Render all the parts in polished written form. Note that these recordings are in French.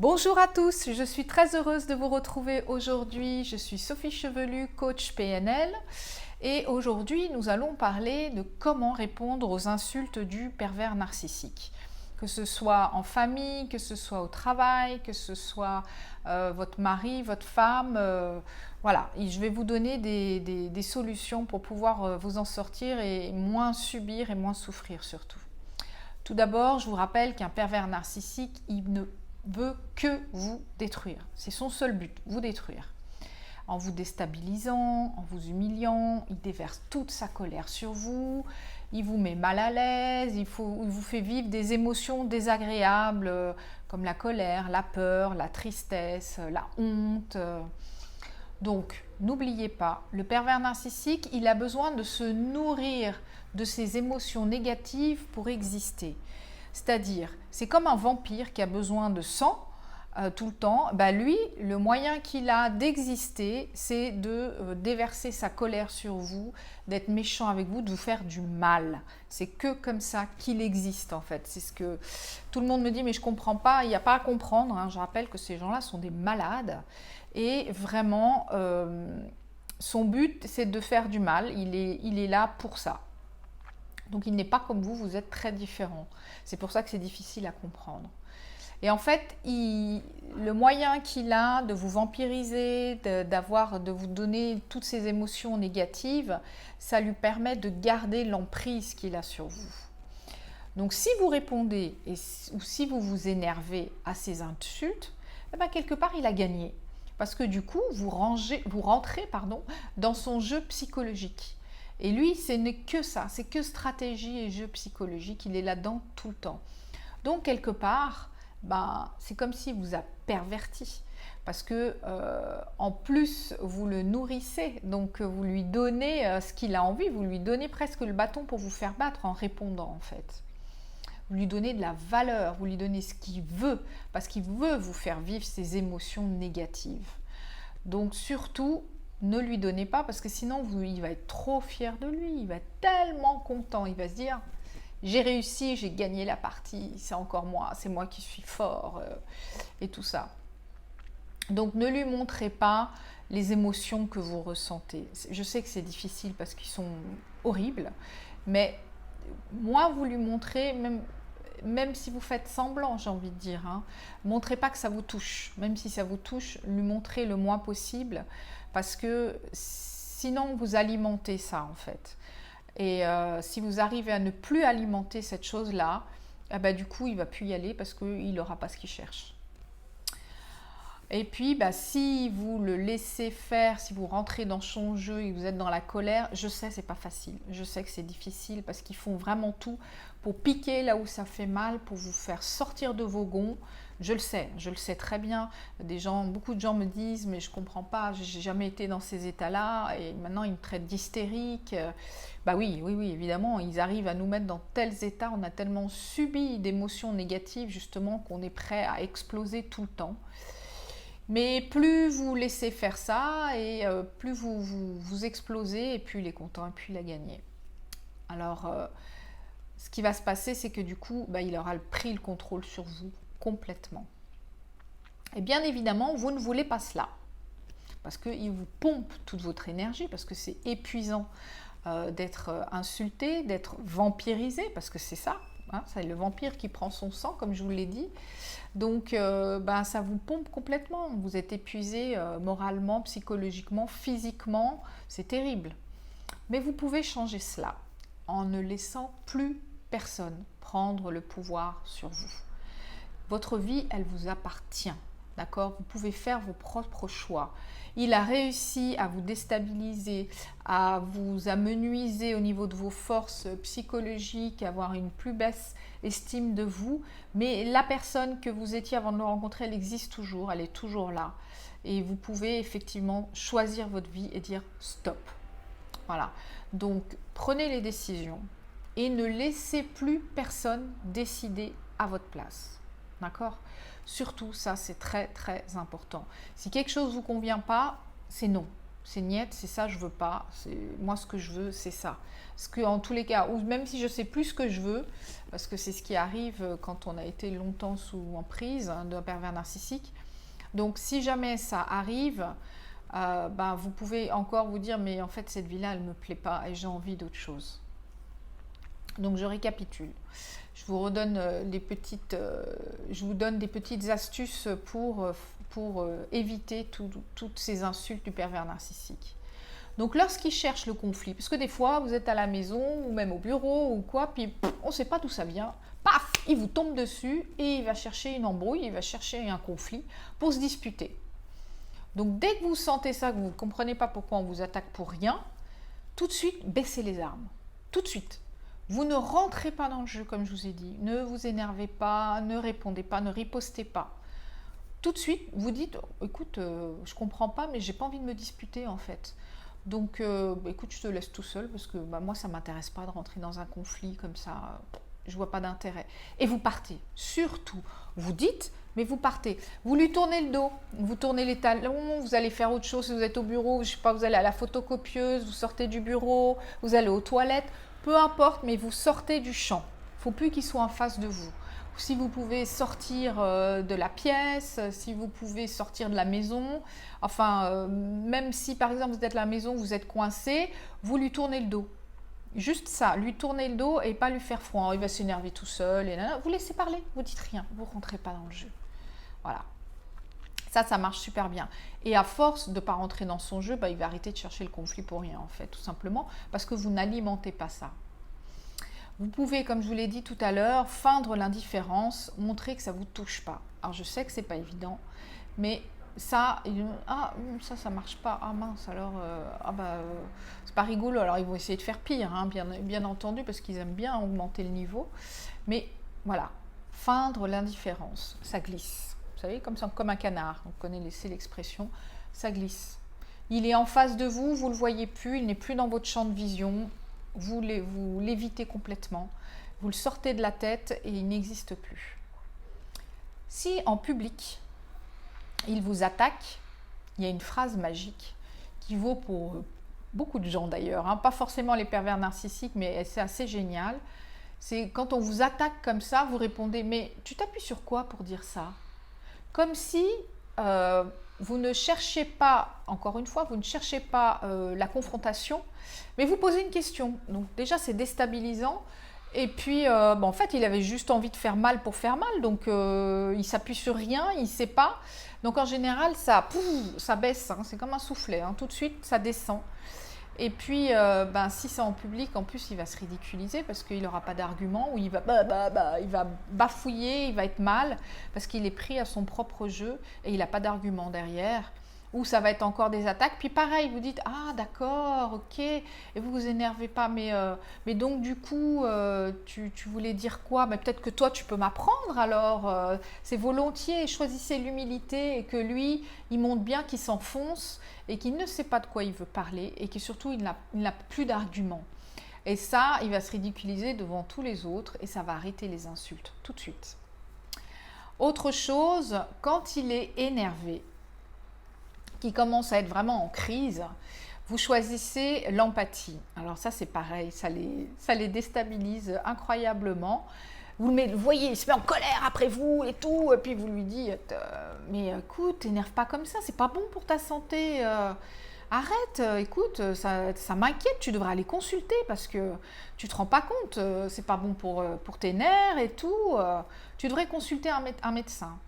Bonjour à tous, je suis très heureuse de vous retrouver aujourd'hui. Je suis Sophie Chevelu, coach PNL et aujourd'hui nous allons parler de comment répondre aux insultes du pervers narcissique. Que ce soit en famille, que ce soit au travail, que ce soit votre mari, votre femme, voilà. Et je vais vous donner des solutions pour pouvoir vous en sortir et moins subir et moins souffrir surtout. Tout d'abord, je vous rappelle qu'un pervers narcissique, il ne veut que vous détruire. C'est son seul but, vous détruire. En vous déstabilisant, en vous humiliant, il déverse toute sa colère sur vous, il vous met mal à l'aise, il vous fait vivre des émotions désagréables comme la colère, la peur, la tristesse, la honte. Donc, n'oubliez pas, le pervers narcissique, il a besoin de se nourrir de ses émotions négatives pour exister. C'est-à-dire, c'est comme un vampire qui a besoin de sang tout le temps. Bah lui, le moyen qu'il a d'exister, c'est de déverser sa colère sur vous, d'être méchant avec vous, de vous faire du mal. C'est que comme ça qu'il existe en fait. C'est ce que tout le monde me dit, mais je ne comprends pas. Il n'y a pas à comprendre. Hein. Je rappelle que ces gens-là sont des malades. Et vraiment, son but, c'est de faire du mal. Il est là pour ça. Donc il n'est pas comme vous, vous êtes très différents. C'est pour ça que c'est difficile à comprendre. Et en fait, le moyen qu'il a de vous vampiriser, de vous donner toutes ces émotions négatives, ça lui permet de garder l'emprise qu'il a sur vous. Donc si vous répondez ou si vous vous énervez à ces insultes, eh bien, quelque part il a gagné. Parce que du coup, vous rentrez dans son jeu psychologique. Et lui, ce n'est que ça, c'est que stratégie et jeu psychologique, il est là-dedans tout le temps. Donc, quelque part, c'est comme s'il vous a perverti. Parce que, en plus, vous le nourrissez, donc vous lui donnez ce qu'il a envie, vous lui donnez presque le bâton pour vous faire battre en répondant, en fait. Vous lui donnez de la valeur, vous lui donnez ce qu'il veut, parce qu'il veut vous faire vivre ses émotions négatives. Donc, surtout, ne lui donnez pas parce que sinon il va être trop fier de lui, il va être tellement content, il va se dire j'ai réussi, j'ai gagné la partie, c'est encore moi, c'est moi qui suis fort et tout ça. Donc ne lui montrez pas les émotions que vous ressentez. Je sais que c'est difficile parce qu'ils sont horribles, mais moi vous lui montrez même si vous faites semblant, j'ai envie de dire, hein, montrez pas que ça vous touche. Même si ça vous touche, lui montrez le moins possible, parce que sinon vous alimentez ça en fait. Et si vous arrivez à ne plus alimenter cette chose-là, du coup il va plus y aller parce qu'il n'aura pas ce qu'il cherche. Et puis, si vous le laissez faire, si vous rentrez dans son jeu et vous êtes dans la colère, je sais, c'est pas facile. Je sais que c'est difficile parce qu'ils font vraiment tout pour piquer là où ça fait mal, pour vous faire sortir de vos gonds. Je le sais très bien. Beaucoup de gens me disent, mais je comprends pas, j'ai jamais été dans ces états-là et maintenant ils me traitent d'hystérique. Oui, évidemment, ils arrivent à nous mettre dans tels états, on a tellement subi d'émotions négatives justement qu'on est prêt à exploser tout le temps. Mais plus vous laissez faire ça, et plus vous explosez, et plus il est content, et plus il a gagné. Alors, ce qui va se passer, c'est que du coup, il aura pris le contrôle sur vous complètement. Et bien évidemment, vous ne voulez pas cela. Parce qu'il vous pompe toute votre énergie, parce que c'est épuisant d'être insulté, d'être vampirisé, parce que c'est ça. Hein, c'est le vampire qui prend son sang, comme je vous l'ai dit. Donc, ça vous pompe complètement. Vous êtes épuisé moralement, psychologiquement, physiquement. C'est terrible. Mais vous pouvez changer cela en ne laissant plus personne prendre le pouvoir sur vous. Votre vie, elle vous appartient. D'accord ? Vous pouvez faire vos propres choix. Il a réussi à vous déstabiliser, à vous amenuiser au niveau de vos forces psychologiques, à avoir une plus basse estime de vous. Mais la personne que vous étiez avant de le rencontrer, elle existe toujours, elle est toujours là. Et vous pouvez effectivement choisir votre vie et dire stop. Voilà. Donc, prenez les décisions et ne laissez plus personne décider à votre place. D'accord ? Surtout, ça, c'est très, très important. Si quelque chose ne vous convient pas, c'est non. c'est niet, c'est ça, je veux pas. Moi, ce que je veux, c'est ça. Parce que en tous les cas, ou même si je sais plus ce que je veux, parce que c'est ce qui arrive quand on a été longtemps sous emprise d'un pervers narcissique. Donc, si jamais ça arrive, vous pouvez encore vous dire, mais en fait, cette vie-là, elle me plaît pas et j'ai envie d'autre chose. Donc, je récapitule. Je vous redonne je vous donne des petites astuces pour éviter toutes ces insultes du pervers narcissique. Donc lorsqu'il cherche le conflit, parce que des fois vous êtes à la maison ou même au bureau ou quoi, puis on ne sait pas d'où ça vient, paf, il vous tombe dessus et il va chercher une embrouille, il va chercher un conflit pour se disputer. Donc dès que vous sentez ça, que vous ne comprenez pas pourquoi on vous attaque pour rien, tout de suite baissez les armes, tout de suite. Vous ne rentrez pas dans le jeu, comme je vous ai dit. Ne vous énervez pas, ne répondez pas, ne ripostez pas. Tout de suite, vous dites, écoute, je comprends pas, mais j'ai pas envie de me disputer en fait. Donc, écoute, je te laisse tout seul parce que moi, ça m'intéresse pas de rentrer dans un conflit comme ça. Je vois pas d'intérêt. Et vous partez. Surtout, vous dites, mais vous partez. Vous lui tournez le dos, vous tournez les talons, vous allez faire autre chose. Si vous êtes au bureau, je sais pas, vous allez à la photocopieuse, vous sortez du bureau, vous allez aux toilettes. Peu importe, mais vous sortez du champ. Il ne faut plus qu'il soit en face de vous. Si vous pouvez sortir de la pièce, si vous pouvez sortir de la maison, enfin, même si par exemple vous êtes à la maison, vous êtes coincé, vous lui tournez le dos. Juste ça, lui tourner le dos et pas lui faire froid. Il va s'énerver tout seul. Et là, vous laissez parler, vous dites rien, vous ne rentrez pas dans le jeu. Voilà. Ça marche super bien. Et à force de ne pas rentrer dans son jeu, il va arrêter de chercher le conflit pour rien, en fait, tout simplement, parce que vous n'alimentez pas ça. Vous pouvez, comme je vous l'ai dit tout à l'heure, feindre l'indifférence, montrer que ça ne vous touche pas. Alors, je sais que ce n'est pas évident, mais ça marche pas. Ah mince, alors, c'est pas rigolo. Alors, ils vont essayer de faire pire, hein, bien entendu, parce qu'ils aiment bien augmenter le niveau. Mais voilà, feindre l'indifférence, ça glisse. Vous savez, comme un canard, on connaît l'expression, ça glisse. Il est en face de vous, vous ne le voyez plus, il n'est plus dans votre champ de vision, vous l'évitez complètement, vous le sortez de la tête et il n'existe plus. Si en public, il vous attaque, il y a une phrase magique qui vaut pour beaucoup de gens d'ailleurs, hein, pas forcément les pervers narcissiques, mais c'est assez génial. C'est quand on vous attaque comme ça, vous répondez « mais tu t'appuies sur quoi pour dire ça ?» Comme si vous ne cherchez pas, encore une fois, vous ne cherchez pas la confrontation, mais vous posez une question. Donc déjà, c'est déstabilisant. Et puis, en fait, il avait juste envie de faire mal pour faire mal. Donc, il s'appuie sur rien, il ne sait pas. Donc, en général, ça baisse. Hein, c'est comme un soufflet. Hein, tout de suite, ça descend. Et puis, si c'est en public, en plus, il va se ridiculiser parce qu'il n'aura pas d'argument, ou il va bafouiller, il va être mal parce qu'il est pris à son propre jeu et il n'a pas d'argument derrière. Ou ça va être encore des attaques. Puis pareil, vous dites « Ah, d'accord, ok », et vous vous énervez pas. Mais donc, du coup, tu voulais dire quoi ? Peut-être que toi, tu peux m'apprendre alors. C'est volontiers, choisissez l'humilité et que lui, il montre bien qu'il s'enfonce et qu'il ne sait pas de quoi il veut parler et que surtout, il n'a plus d'arguments. Et ça, il va se ridiculiser devant tous les autres et ça va arrêter les insultes tout de suite. Autre chose, quand il est énervé, qui commence à être vraiment en crise, vous choisissez l'empathie. Alors ça, c'est pareil, ça les déstabilise incroyablement. Vous le voyez, il se met en colère après vous et tout, et puis vous lui dites « mais écoute, t'énerve pas comme ça, c'est pas bon pour ta santé, arrête, écoute, ça m'inquiète, tu devrais aller consulter parce que tu te rends pas compte, c'est pas bon pour tes nerfs et tout, tu devrais consulter un médecin. »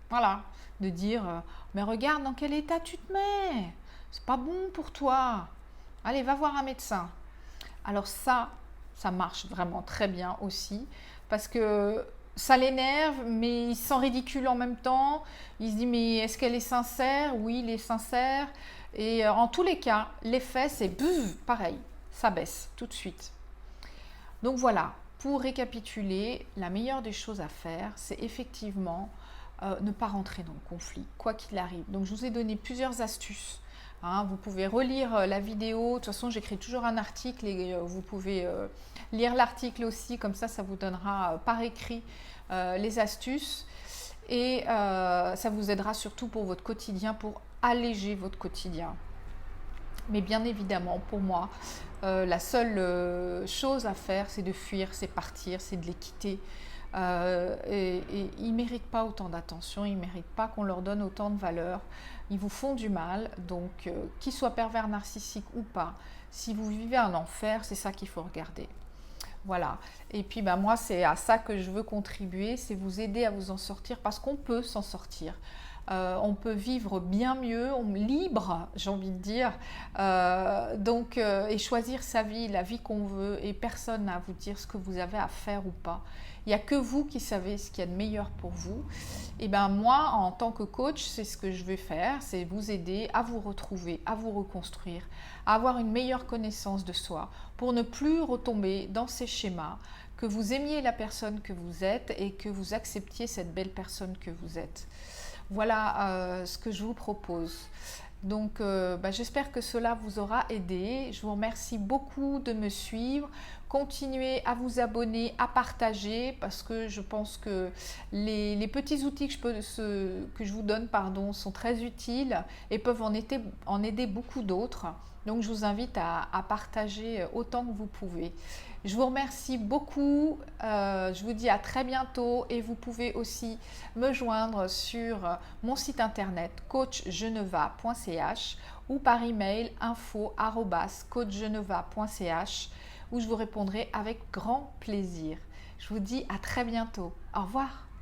Voilà, de dire « mais regarde dans quel état tu te mets, c'est pas bon pour toi, allez, va voir un médecin. » Alors ça marche vraiment très bien aussi, parce que ça l'énerve, mais il se sent ridicule en même temps, il se dit « mais est-ce qu'elle est sincère ?» Oui, il est sincère, et en tous les cas, l'effet c'est pareil, ça baisse tout de suite. Donc voilà, pour récapituler, la meilleure des choses à faire, c'est effectivement ne pas rentrer dans le conflit, quoi qu'il arrive. Donc, je vous ai donné plusieurs astuces. Hein, vous pouvez relire la vidéo. De toute façon, j'écris toujours un article et vous pouvez lire l'article aussi. Comme ça vous donnera par écrit les astuces. Et ça vous aidera surtout pour votre quotidien, pour alléger votre quotidien. Mais bien évidemment, pour moi, la seule chose à faire, c'est de fuir, c'est partir, c'est de les quitter. Et ils ne méritent pas autant d'attention, ils ne méritent pas qu'on leur donne autant de valeur. Ils vous font du mal, donc qu'ils soient pervers narcissiques ou pas, si vous vivez un enfer, c'est ça qu'il faut regarder. Voilà. Et puis ben, moi, c'est à ça que je veux contribuer, c'est vous aider à vous en sortir parce qu'on peut s'en sortir. On peut vivre bien mieux, libre, j'ai envie de dire, et choisir sa vie, la vie qu'on veut, et personne n'a à vous dire ce que vous avez à faire ou pas. Il n'y a que vous qui savez ce qu'il y a de meilleur pour vous. Et ben moi, en tant que coach, c'est ce que je vais faire, c'est vous aider à vous retrouver, à vous reconstruire, à avoir une meilleure connaissance de soi, pour ne plus retomber dans ces schémas, que vous aimiez la personne que vous êtes et que vous acceptiez cette belle personne que vous êtes. Voilà ce que je vous propose. Donc j'espère que cela vous aura aidé. Je vous remercie beaucoup de me suivre. Continuez à vous abonner, à partager parce que je pense que les petits outils que je vous donne sont très utiles et peuvent en aider beaucoup d'autres. Donc je vous invite à partager autant que vous pouvez. Je vous remercie beaucoup, je vous dis à très bientôt et vous pouvez aussi me joindre sur mon site internet coachgeneva.ch ou par email info@coachgeneva.ch où je vous répondrai avec grand plaisir. Je vous dis à très bientôt. Au revoir.